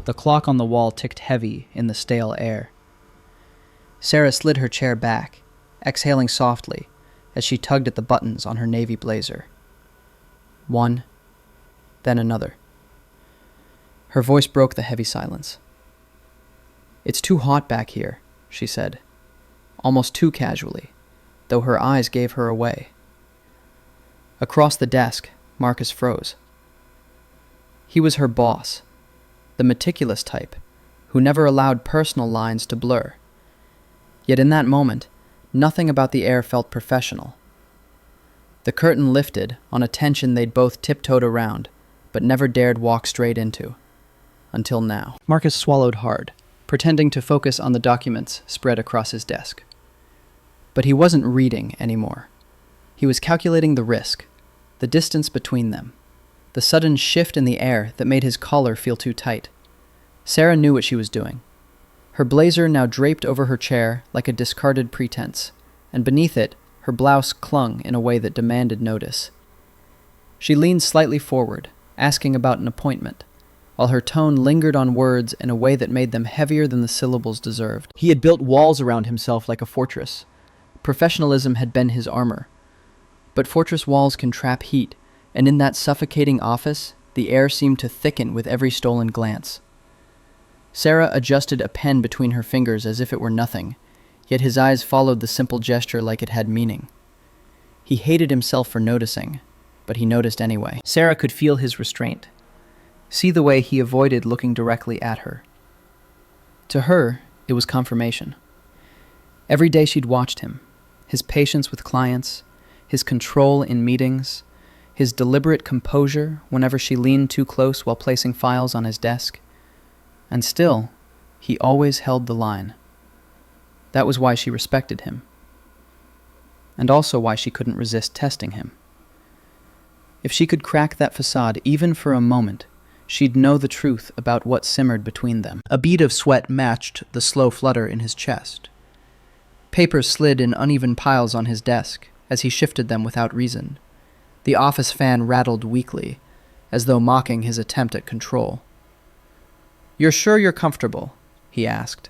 The clock on the wall ticked heavy in the stale air. Sarah slid her chair back, exhaling softly as she tugged at the buttons on her navy blazer. One, then another. Her voice broke the heavy silence. "It's too hot back here," she said, almost too casually, though her eyes gave her away. Across the desk, Marcus froze. He was her boss, the meticulous type, who never allowed personal lines to blur. Yet in that moment, nothing about the air felt professional. The curtain lifted on a tension they'd both tiptoed around, but never dared walk straight into. Until now. Marcus swallowed hard, pretending to focus on the documents spread across his desk. But he wasn't reading anymore. He was calculating the risk, the distance between them, the sudden shift in the air that made his collar feel too tight. Sarah knew what she was doing. Her blazer now draped over her chair like a discarded pretense, and beneath it, her blouse clung in a way that demanded notice. She leaned slightly forward, asking about an appointment, while her tone lingered on words in a way that made them heavier than the syllables deserved. He had built walls around himself like a fortress. Professionalism had been his armor. But fortress walls can trap heat, and in that suffocating office, the air seemed to thicken with every stolen glance. Sarah adjusted a pen between her fingers as if it were nothing, yet his eyes followed the simple gesture like it had meaning. He hated himself for noticing, but he noticed anyway. Sarah could feel his restraint, see the way he avoided looking directly at her. To her, it was confirmation. Every day she'd watched him, his patience with clients, his control in meetings, his deliberate composure whenever she leaned too close while placing files on his desk. And still, he always held the line. That was why she respected him. And also why she couldn't resist testing him. If she could crack that facade even for a moment, she'd know the truth about what simmered between them. A bead of sweat matched the slow flutter in his chest. Papers slid in uneven piles on his desk as he shifted them without reason. The office fan rattled weakly, as though mocking his attempt at control. "You're sure you're comfortable?" he asked,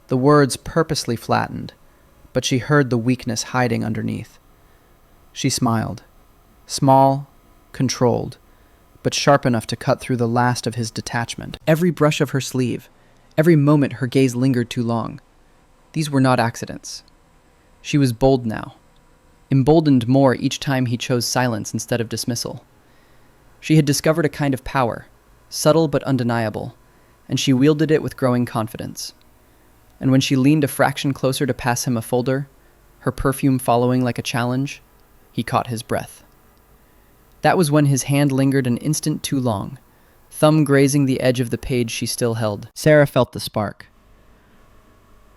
the words purposely flattened, but she heard the weakness hiding underneath. She smiled, small, controlled, but sharp enough to cut through the last of his detachment. Every brush of her sleeve, every moment her gaze lingered too long. These were not accidents. She was bold now, emboldened more each time he chose silence instead of dismissal. She had discovered a kind of power, subtle but undeniable, and she wielded it with growing confidence. And when she leaned a fraction closer to pass him a folder, her perfume following like a challenge, he caught his breath. That was when his hand lingered an instant too long, thumb grazing the edge of the page she still held. Sarah felt the spark.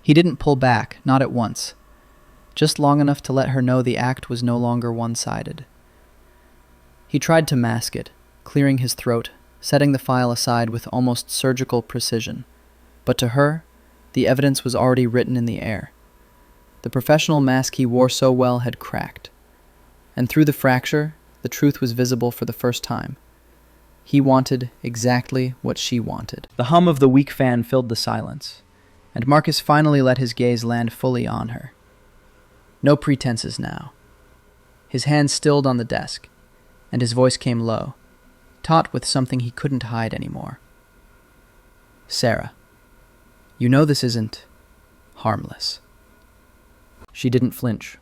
He didn't pull back, not at once, just long enough to let her know the act was no longer one-sided. He tried to mask it, clearing his throat, setting the file aside with almost surgical precision. But to her, the evidence was already written in the air. The professional mask he wore so well had cracked. And through the fracture, the truth was visible for the first time. He wanted exactly what she wanted. The hum of the weak fan filled the silence, and Marcus finally let his gaze land fully on her. No pretenses now. His hand stilled on the desk, and his voice came low, taut with something he couldn't hide anymore. "Sarah, you know this isn't harmless." She didn't flinch.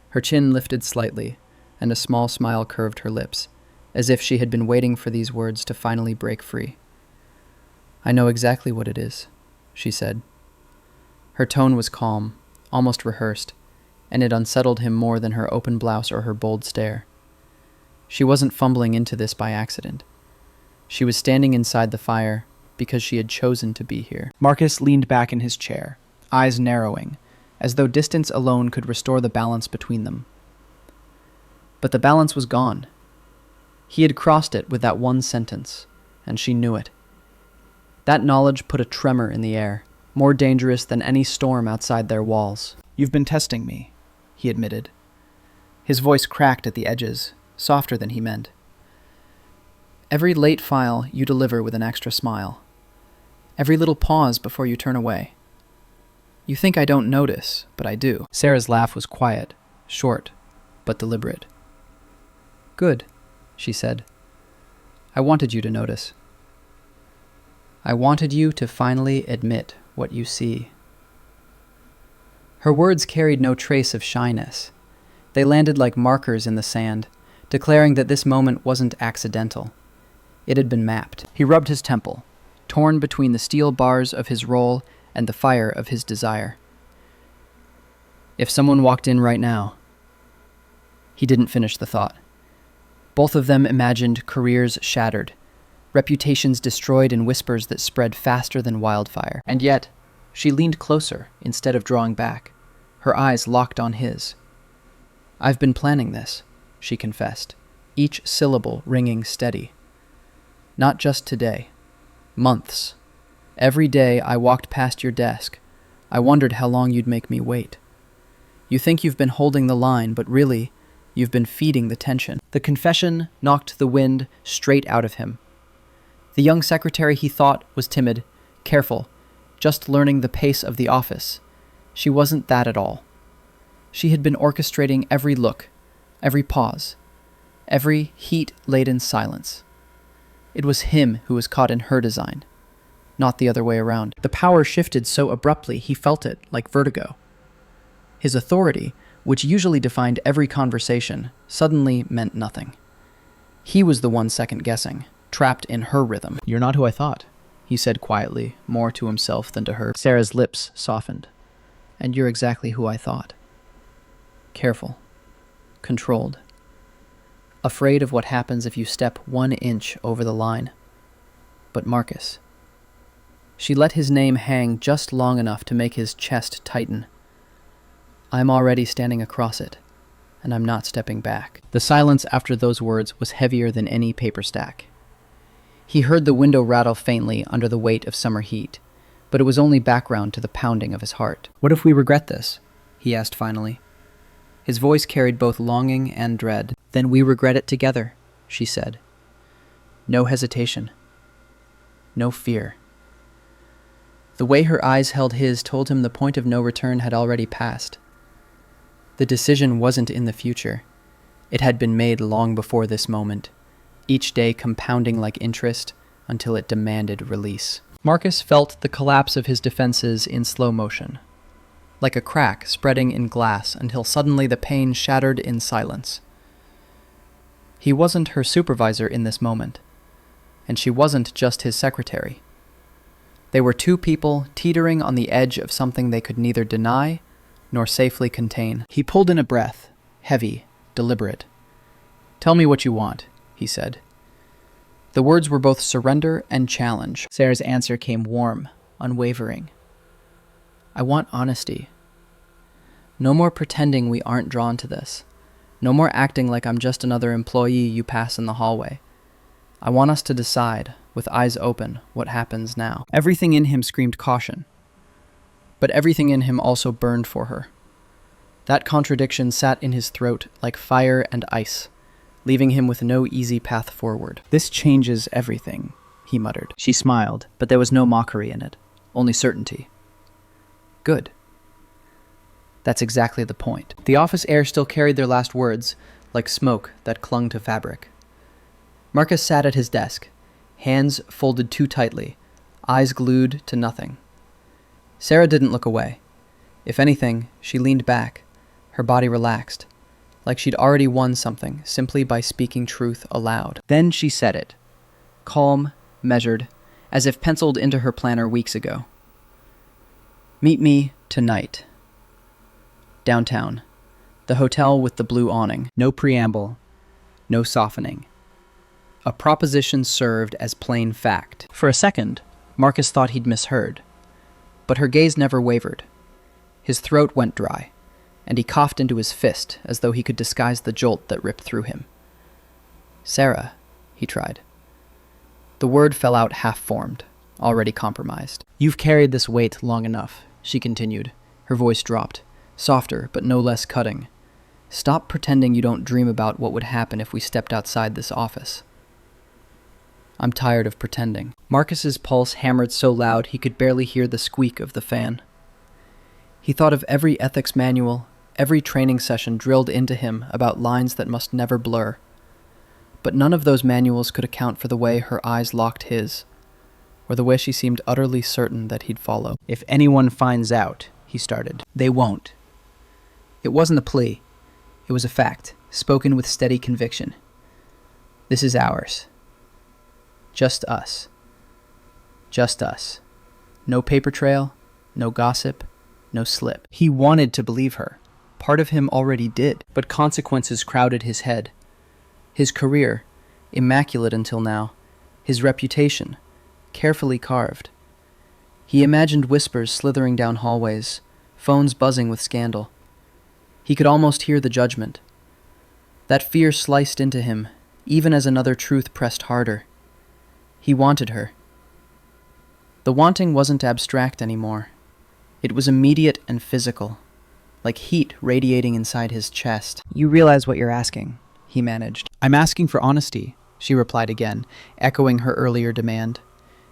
Her chin lifted slightly, and a small smile curved her lips, as if she had been waiting for these words to finally break free. "I know exactly what it is," she said. Her tone was calm, almost rehearsed, and it unsettled him more than her open blouse or her bold stare. She wasn't fumbling into this by accident. She was standing inside the fire because she had chosen to be here. Marcus leaned back in his chair, eyes narrowing, as though distance alone could restore the balance between them. But the balance was gone. He had crossed it with that one sentence, and she knew it. That knowledge put a tremor in the air, more dangerous than any storm outside their walls. "You've been testing me," he admitted. His voice cracked at the edges, softer than he meant. "Every late file you deliver with an extra smile. Every little pause before you turn away. You think I don't notice, but I do. Sarah's laugh was quiet, short, but deliberate. Good, she said. I wanted you to notice. I wanted you to finally admit what you see. Her words carried no trace of shyness. They landed like markers in the sand, declaring that this moment wasn't accidental. It had been mapped. He rubbed his temple, torn between the steel bars of his role and the fire of his desire. If someone walked in right now... He didn't finish the thought. Both of them imagined careers shattered, reputations destroyed in whispers that spread faster than wildfire. And yet, she leaned closer instead of drawing back, her eyes locked on his. I've been planning this, she confessed, each syllable ringing steady. Not just today. Months. Every day I walked past your desk, I wondered how long you'd make me wait. You think you've been holding the line, but really, you've been feeding the tension. The confession knocked the wind straight out of him. The young secretary he thought was timid, careful, just learning the pace of the office. She wasn't that at all. She had been orchestrating every look, every pause, every heat-laden silence. It was him who was caught in her design, not the other way around. The power shifted so abruptly he felt it like vertigo. His authority, which usually defined every conversation, suddenly meant nothing. He was the one second-guessing, trapped in her rhythm. You're not who I thought, he said quietly, more to himself than to her. Sarah's lips softened. And you're exactly who I thought. Careful. Controlled. Afraid of what happens if you step 1 inch over the line. But Marcus. She let his name hang just long enough to make his chest tighten. I'm already standing across it, and I'm not stepping back. The silence after those words was heavier than any paper stack. He heard the window rattle faintly under the weight of summer heat, but it was only background to the pounding of his heart. What if we regret this? He asked finally. His voice carried both longing and dread. Then we regret it together, she said. No hesitation. No fear. The way her eyes held his told him the point of no return had already passed. The decision wasn't in the future. It had been made long before this moment, each day compounding like interest until it demanded release. Marcus felt the collapse of his defenses in slow motion, like a crack spreading in glass until suddenly the pain shattered in silence. He wasn't her supervisor in this moment, and she wasn't just his secretary. They were two people teetering on the edge of something they could neither deny nor safely contain. He pulled in a breath, heavy, deliberate. Tell me what you want, he said. The words were both surrender and challenge. Sarah's answer came warm, unwavering. I want honesty. No more pretending we aren't drawn to this. No more acting like I'm just another employee you pass in the hallway. I want us to decide, with eyes open, what happens now. Everything in him screamed caution, but everything in him also burned for her. That contradiction sat in his throat like fire and ice, leaving him with no easy path forward. This changes everything, he muttered. She smiled, but there was no mockery in it, only certainty. Good. That's exactly the point. The office air still carried their last words, like smoke that clung to fabric. Marcus sat at his desk, hands folded too tightly, eyes glued to nothing. Sarah didn't look away. If anything, she leaned back, her body relaxed, like she'd already won something simply by speaking truth aloud. Then she said it, calm, measured, as if penciled into her planner weeks ago. Meet me tonight. Downtown. The hotel with the blue awning. No preamble. No softening. A proposition served as plain fact. For a second, Marcus thought he'd misheard. But her gaze never wavered. His throat went dry, and he coughed into his fist as though he could disguise the jolt that ripped through him. Sarah, he tried. The word fell out half-formed, already compromised. You've carried this weight long enough, she continued. Her voice dropped, softer but no less cutting. Stop pretending you don't dream about what would happen if we stepped outside this office. I'm tired of pretending. Marcus's pulse hammered so loud he could barely hear the squeak of the fan. He thought of every ethics manual, every training session drilled into him about lines that must never blur. But none of those manuals could account for the way her eyes locked his, or the way she seemed utterly certain that he'd follow. "If anyone finds out," he started. "They won't." It wasn't a plea. It was a fact, spoken with steady conviction. "This is ours. Just us. Just us. No paper trail, no gossip, no slip." He wanted to believe her. Part of him already did, but consequences crowded his head. His career, immaculate until now, his reputation, carefully carved. He imagined whispers slithering down hallways, phones buzzing with scandal. He could almost hear the judgment. That fear sliced into him, even as another truth pressed harder. He wanted her. The wanting wasn't abstract anymore. It was immediate and physical, like heat radiating inside his chest. "You realize what you're asking," he managed. "I'm asking for honesty," she replied again, echoing her earlier demand.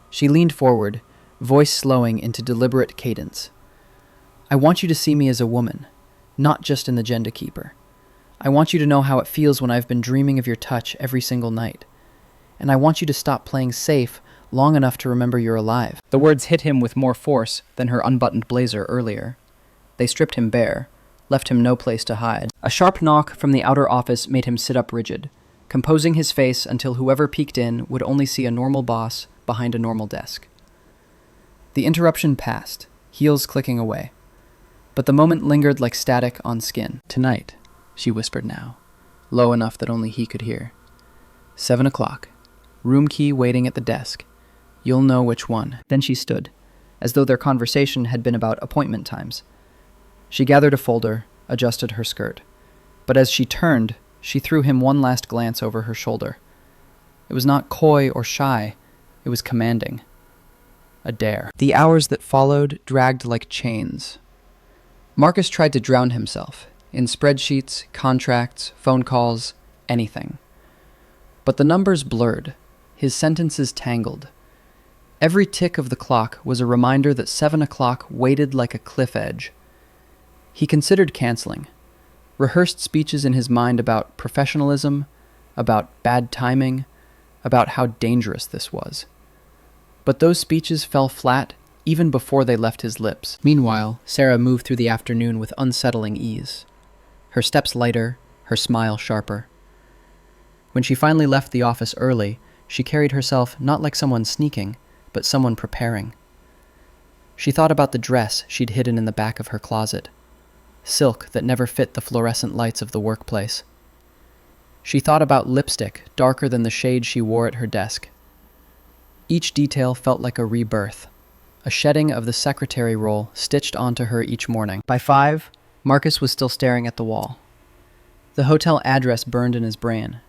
She leaned forward, voice slowing into deliberate cadence. "I want you to see me as a woman, not just in the Genda Keeper. I want you to know how it feels when I've been dreaming of your touch every single night. And I want you to stop playing safe long enough to remember you're alive." The words hit him with more force than her unbuttoned blazer earlier. They stripped him bare, left him no place to hide. A sharp knock from the outer office made him sit up rigid, composing his face until whoever peeked in would only see a normal boss behind a normal desk. The interruption passed, heels clicking away. But the moment lingered like static on skin. "Tonight," she whispered now, low enough that only he could hear. 7 o'clock. Room key waiting at the desk. You'll know which one." Then she stood, as though their conversation had been about appointment times. She gathered a folder, adjusted her skirt. But as she turned, she threw him one last glance over her shoulder. It was not coy or shy. It was commanding. A dare. The hours that followed dragged like chains. Marcus tried to drown himself, in spreadsheets, contracts, phone calls, anything. But the numbers blurred, his sentences tangled. Every tick of the clock was a reminder that 7 o'clock waited like a cliff edge. He considered canceling, rehearsed speeches in his mind about professionalism, about bad timing, about how dangerous this was. But those speeches fell flat even before they left his lips. Meanwhile, Sarah moved through the afternoon with unsettling ease. Her steps lighter, her smile sharper. When she finally left the office early, she carried herself not like someone sneaking, but someone preparing. She thought about the dress she'd hidden in the back of her closet, silk that never fit the fluorescent lights of the workplace. She thought about lipstick darker than the shade she wore at her desk. Each detail felt like a rebirth, a shedding of the secretary role stitched onto her each morning. By 5, Marcus was still staring at the wall. The hotel address burned in his brain.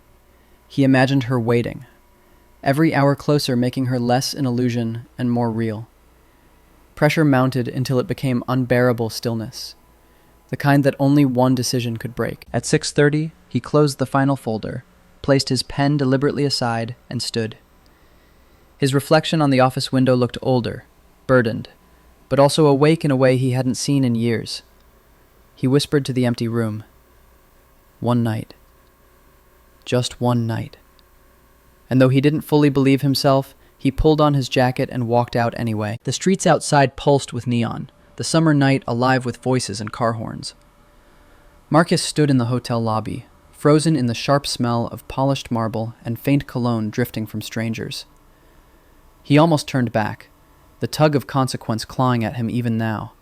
He imagined her waiting, every hour closer making her less an illusion and more real. Pressure mounted until it became unbearable stillness, the kind that only one decision could break. At 6:30, he closed the final folder, placed his pen deliberately aside, and stood. His reflection on the office window looked older, burdened, but also awake in a way he hadn't seen in years. He whispered to the empty room. One night. Just one night. And though he didn't fully believe himself, he pulled on his jacket and walked out anyway. The streets outside pulsed with neon, the summer night alive with voices and car horns. Marcus stood in the hotel lobby, frozen in the sharp smell of polished marble and faint cologne drifting from strangers. He almost turned back, the tug of consequence clawing at him even now.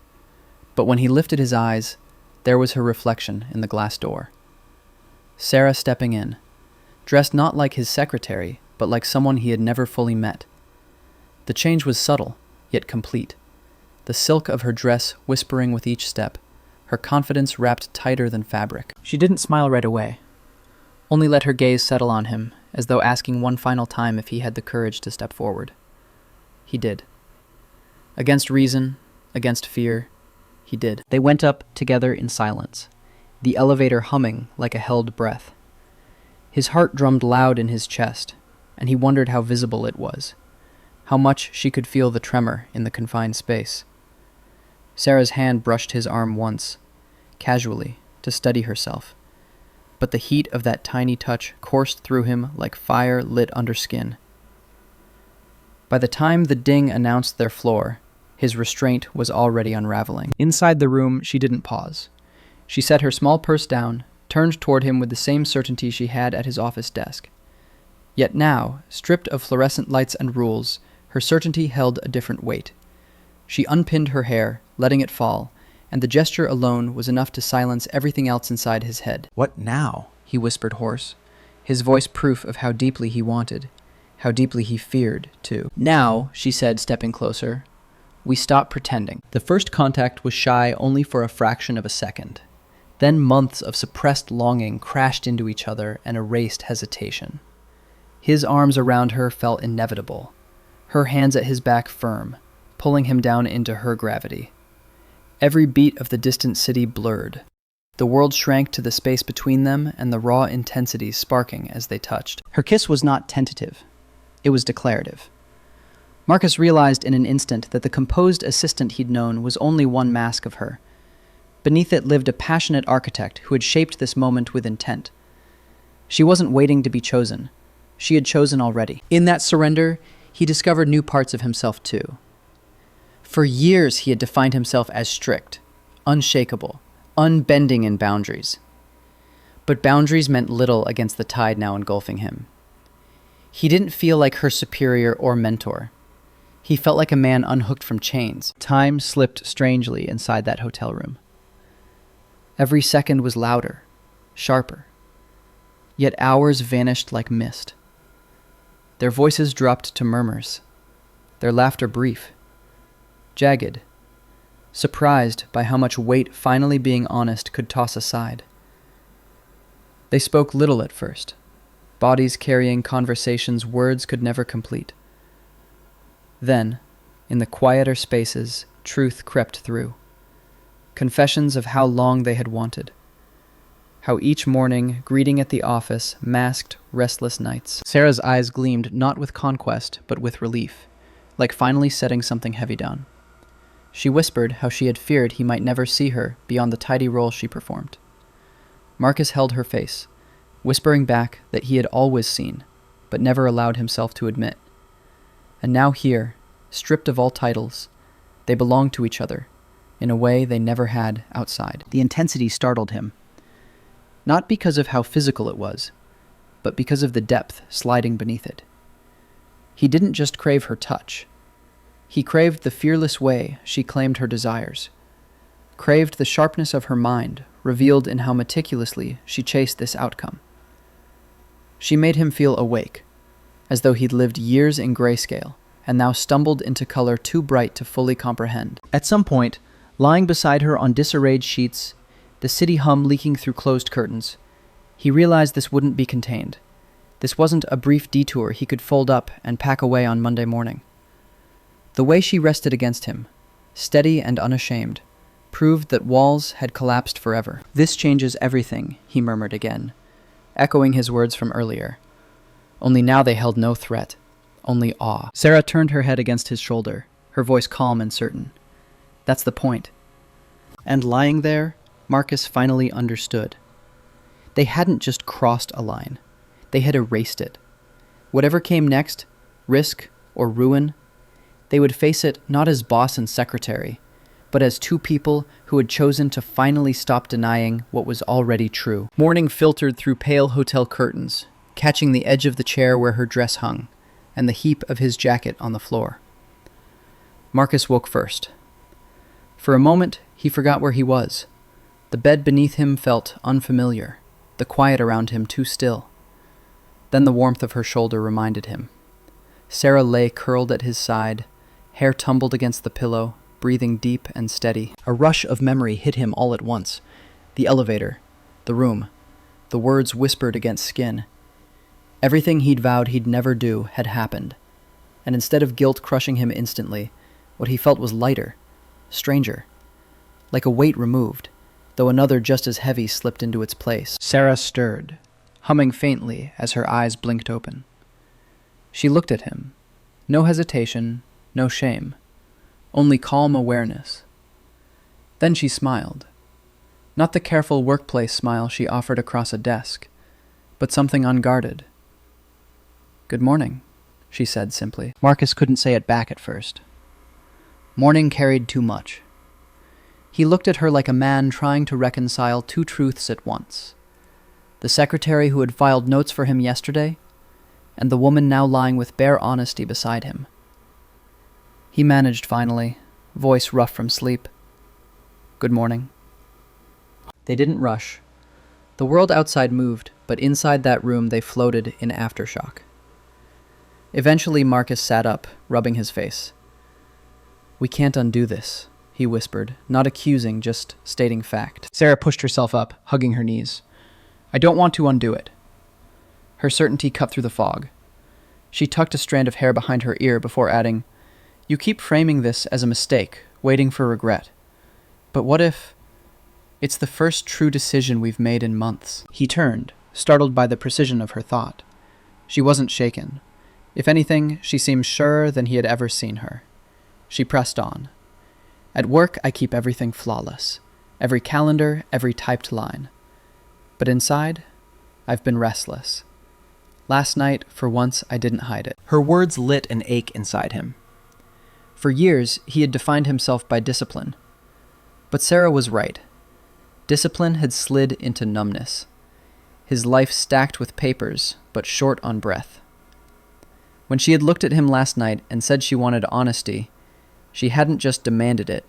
But when he lifted his eyes, there was her reflection in the glass door. Sarah stepping in, dressed not like his secretary, but like someone he had never fully met. The change was subtle, yet complete. The silk of her dress whispering with each step, her confidence wrapped tighter than fabric. She didn't smile right away, only let her gaze settle on him, as though asking one final time if he had the courage to step forward. He did. Against reason, against fear, he did. They went up together in silence, the elevator humming like a held breath. His heart drummed loud in his chest, and he wondered how visible it was, how much she could feel the tremor in the confined space. Sarah's hand brushed his arm once, casually, to steady herself, but the heat of that tiny touch coursed through him like fire lit under skin. By the time the ding announced their floor, his restraint was already unraveling. Inside the room, she didn't pause. She set her small purse down, turned toward him with the same certainty she had at his office desk. Yet now, stripped of fluorescent lights and rules, her certainty held a different weight. She unpinned her hair, letting it fall, and the gesture alone was enough to silence everything else inside his head. "What now?" He whispered hoarse, his voice proof of how deeply he wanted, how deeply he feared, too. "Now," she said, stepping closer, "we stop pretending." The first contact was shy only for a fraction of a second. Then months of suppressed longing crashed into each other and erased hesitation. His arms around her felt inevitable, her hands at his back firm, pulling him down into her gravity. Every beat of the distant city blurred. The world shrank to the space between them and the raw intensity sparking as they touched. Her kiss was not tentative. It was declarative. Marcus realized in an instant that the composed assistant he'd known was only one mask of her. Beneath it lived a passionate architect who had shaped this moment with intent. She wasn't waiting to be chosen. She had chosen already. In that surrender, he discovered new parts of himself too. For years, he had defined himself as strict, unshakable, unbending in boundaries. But boundaries meant little against the tide now engulfing him. He didn't feel like her superior or mentor. He felt like a man unhooked from chains. Time slipped strangely inside that hotel room. Every second was louder, sharper. Yet hours vanished like mist. Their voices dropped to murmurs, their laughter brief, jagged, surprised by how much weight finally being honest could toss aside. They spoke little at first, bodies carrying conversations words could never complete. Then, in the quieter spaces, truth crept through. Confessions of how long they had wanted. How each morning, greeting at the office, masked restless nights. Sarah's eyes gleamed not with conquest, but with relief, like finally setting something heavy down. She whispered how she had feared he might never see her beyond the tidy role she performed. Marcus held her face, whispering back that he had always seen, but never allowed himself to admit. And now here, stripped of all titles, they belonged to each other, in a way they never had outside. The intensity startled him. Not because of how physical it was, but because of the depth sliding beneath it. He didn't just crave her touch. He craved the fearless way she claimed her desires, craved the sharpness of her mind, revealed in how meticulously she chased this outcome. She made him feel awake, as though he'd lived years in grayscale, and now stumbled into color too bright to fully comprehend. At some point, lying beside her on disarrayed sheets, the city hum leaking through closed curtains, he realized this wouldn't be contained. This wasn't a brief detour he could fold up and pack away on Monday morning. The way she rested against him, steady and unashamed, proved that walls had collapsed forever. "This changes everything," he murmured again, echoing his words from earlier. Only now they held no threat, only awe. Sarah turned her head against his shoulder, her voice calm and certain. "That's the point." And lying there, Marcus finally understood. They hadn't just crossed a line. They had erased it. Whatever came next, risk or ruin, they would face it not as boss and secretary, but as two people who had chosen to finally stop denying what was already true. Morning filtered through pale hotel curtains, catching the edge of the chair where her dress hung, and the heap of his jacket on the floor. Marcus woke first. For a moment, he forgot where he was. The bed beneath him felt unfamiliar, the quiet around him too still. Then the warmth of her shoulder reminded him. Sarah lay curled at his side, hair tumbled against the pillow, breathing deep and steady. A rush of memory hit him all at once. The elevator, the room, the words whispered against skin. Everything he'd vowed he'd never do had happened, and instead of guilt crushing him instantly, what he felt was lighter, stranger, like a weight removed, though another just as heavy slipped into its place. Sarah stirred, humming faintly as her eyes blinked open. She looked at him. No hesitation, no shame, only calm awareness. Then she smiled. Not the careful workplace smile she offered across a desk, but something unguarded. "Good morning," she said simply. Marcus couldn't say it back at first. Morning carried too much. He looked at her like a man trying to reconcile two truths at once. The secretary who had filed notes for him yesterday, and the woman now lying with bare honesty beside him. He managed finally, voice rough from sleep. "Good morning." They didn't rush. The world outside moved, but inside that room they floated in aftershock. Eventually Marcus sat up, rubbing his face. "We can't undo this," he whispered, not accusing, just stating fact. Sarah pushed herself up, hugging her knees. "I don't want to undo it." Her certainty cut through the fog. She tucked a strand of hair behind her ear before adding, "You keep framing this as a mistake, waiting for regret. But what if it's the first true decision we've made in months?" He turned, startled by the precision of her thought. She wasn't shaken. If anything, she seemed surer than he had ever seen her. She pressed on. "At work, I keep everything flawless. Every calendar, every typed line. But inside, I've been restless. Last night, for once, I didn't hide it." Her words lit an ache inside him. For years, he had defined himself by discipline. But Sarah was right. Discipline had slid into numbness. His life stacked with papers, but short on breath. When she had looked at him last night and said she wanted honesty, she hadn't just demanded it.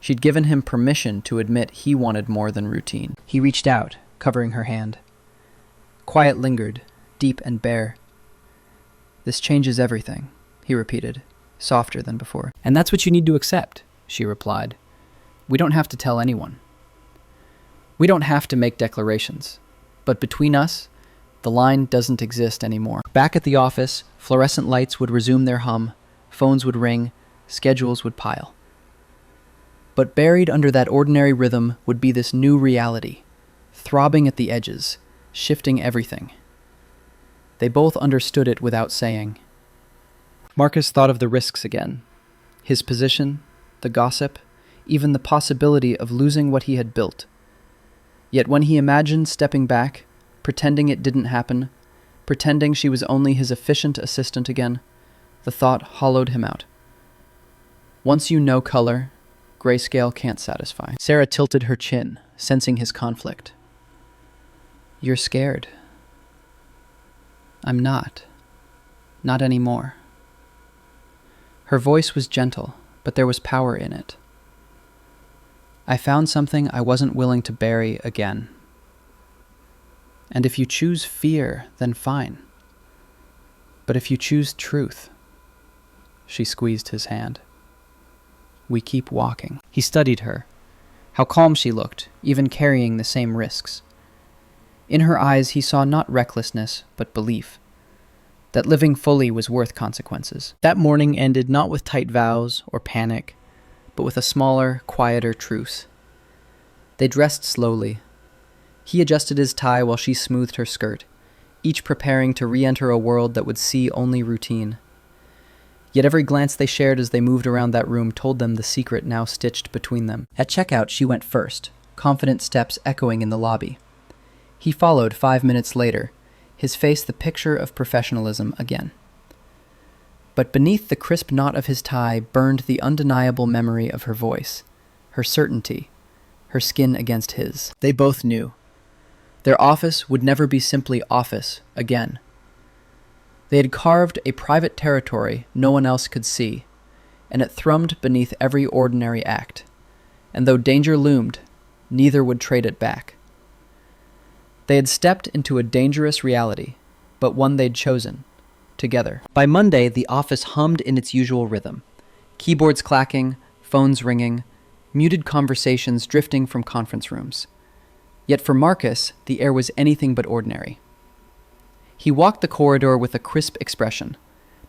She'd given him permission to admit he wanted more than routine. He reached out, covering her hand. Quiet lingered, deep and bare. "This changes everything," he repeated, softer than before. "And that's what you need to accept," she replied. "We don't have to tell anyone. We don't have to make declarations. But between us, the line doesn't exist anymore." Back at the office, fluorescent lights would resume their hum, phones would ring, schedules would pile. But buried under that ordinary rhythm would be this new reality, throbbing at the edges, shifting everything. They both understood it without saying. Marcus thought of the risks again. His position, the gossip, even the possibility of losing what he had built. Yet when he imagined stepping back, pretending it didn't happen, pretending she was only his efficient assistant again, the thought hollowed him out. Once you know color, grayscale can't satisfy. Sarah tilted her chin, sensing his conflict. "You're scared." "I'm not. Not anymore." Her voice was gentle, but there was power in it. "I found something I wasn't willing to bury again. And if you choose fear, then fine. But if you choose truth," she squeezed his hand, "we keep walking." He studied her. How calm she looked, even carrying the same risks. In her eyes he saw not recklessness, but belief. That living fully was worth consequences. That morning ended not with tight vows or panic, but with a smaller, quieter truce. They dressed slowly. He adjusted his tie while she smoothed her skirt, each preparing to re-enter a world that would see only routine. Yet every glance they shared as they moved around that room told them the secret now stitched between them. At checkout, she went first, confident steps echoing in the lobby. He followed 5 minutes later, his face the picture of professionalism again. But beneath the crisp knot of his tie burned the undeniable memory of her voice, her certainty, her skin against his. They both knew. Their office would never be simply office again. They had carved a private territory no one else could see, and it thrummed beneath every ordinary act. And though danger loomed, neither would trade it back. They had stepped into a dangerous reality, but one they'd chosen, together. By Monday, the office hummed in its usual rhythm. Keyboards clacking, phones ringing, muted conversations drifting from conference rooms. Yet for Marcus, the air was anything but ordinary. He walked the corridor with a crisp expression,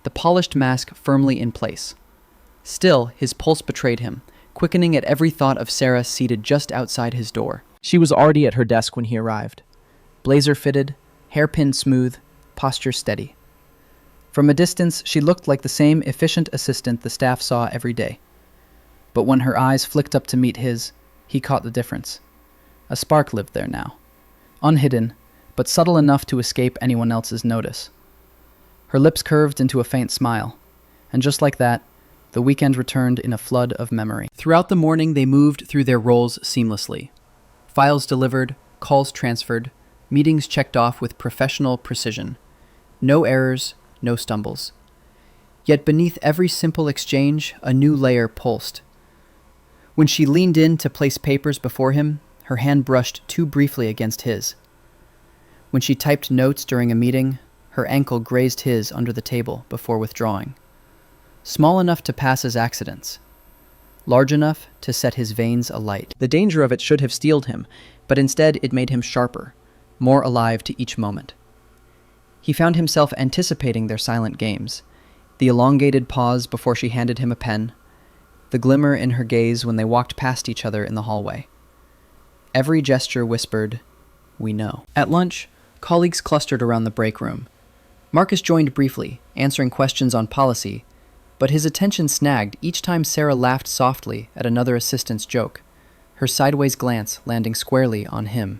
the polished mask firmly in place. Still, his pulse betrayed him, quickening at every thought of Sarah seated just outside his door. She was already at her desk when he arrived. Blazer fitted, hairpin smooth, posture steady. From a distance, she looked like the same efficient assistant the staff saw every day. But when her eyes flicked up to meet his, he caught the difference. A spark lived there now, unhidden, but subtle enough to escape anyone else's notice. Her lips curved into a faint smile, and just like that, the weekend returned in a flood of memory. Throughout the morning, they moved through their roles seamlessly. Files delivered, calls transferred, meetings checked off with professional precision. No errors, no stumbles. Yet beneath every simple exchange, a new layer pulsed. When she leaned in to place papers before him, her hand brushed too briefly against his. When she typed notes during a meeting, her ankle grazed his under the table before withdrawing. Small enough to pass as accidents, large enough to set his veins alight. The danger of it should have steeled him, but instead it made him sharper, more alive to each moment. He found himself anticipating their silent games, the elongated pause before she handed him a pen, the glimmer in her gaze when they walked past each other in the hallway. Every gesture whispered, "We know." At lunch, colleagues clustered around the break room. Marcus joined briefly, answering questions on policy, but his attention snagged each time Sarah laughed softly at another assistant's joke, her sideways glance landing squarely on him.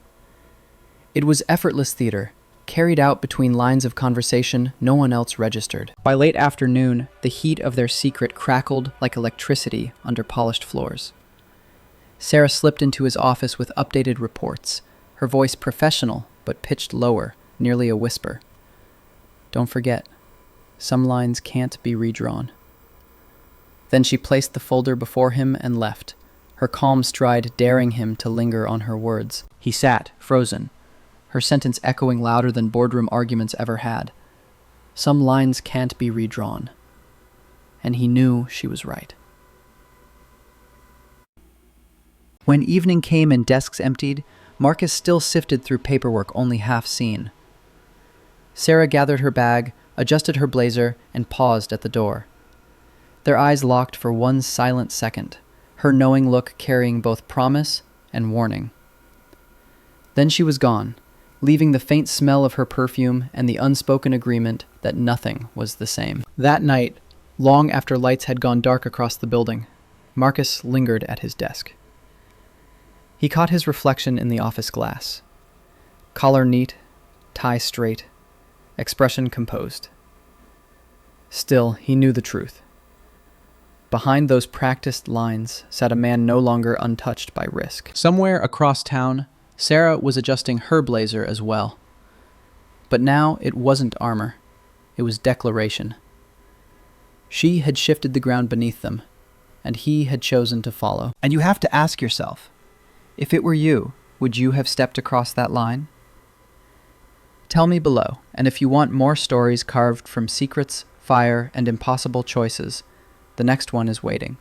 It was effortless theater, carried out between lines of conversation no one else registered. By late afternoon, the heat of their secret crackled like electricity under polished floors. Sarah slipped into his office with updated reports, her voice professional but pitched lower, nearly a whisper. "Don't forget, some lines can't be redrawn." Then she placed the folder before him and left, her calm stride daring him to linger on her words. He sat, frozen, her sentence echoing louder than boardroom arguments ever had. Some lines can't be redrawn. And he knew she was right. When evening came and desks emptied, Marcus still sifted through paperwork only half seen. Sarah gathered her bag, adjusted her blazer, and paused at the door. Their eyes locked for one silent second, her knowing look carrying both promise and warning. Then she was gone, leaving the faint smell of her perfume and the unspoken agreement that nothing was the same. That night, long after lights had gone dark across the building, Marcus lingered at his desk. He caught his reflection in the office glass. Collar neat, tie straight, expression composed. Still, he knew the truth. Behind those practiced lines sat a man no longer untouched by risk. Somewhere across town, Sarah was adjusting her blazer as well. But now it wasn't armor. It was declaration. She had shifted the ground beneath them, and he had chosen to follow. And you have to ask yourself, if it were you, would you have stepped across that line? Tell me below, and if you want more stories carved from secrets, fire, and impossible choices, the next one is waiting.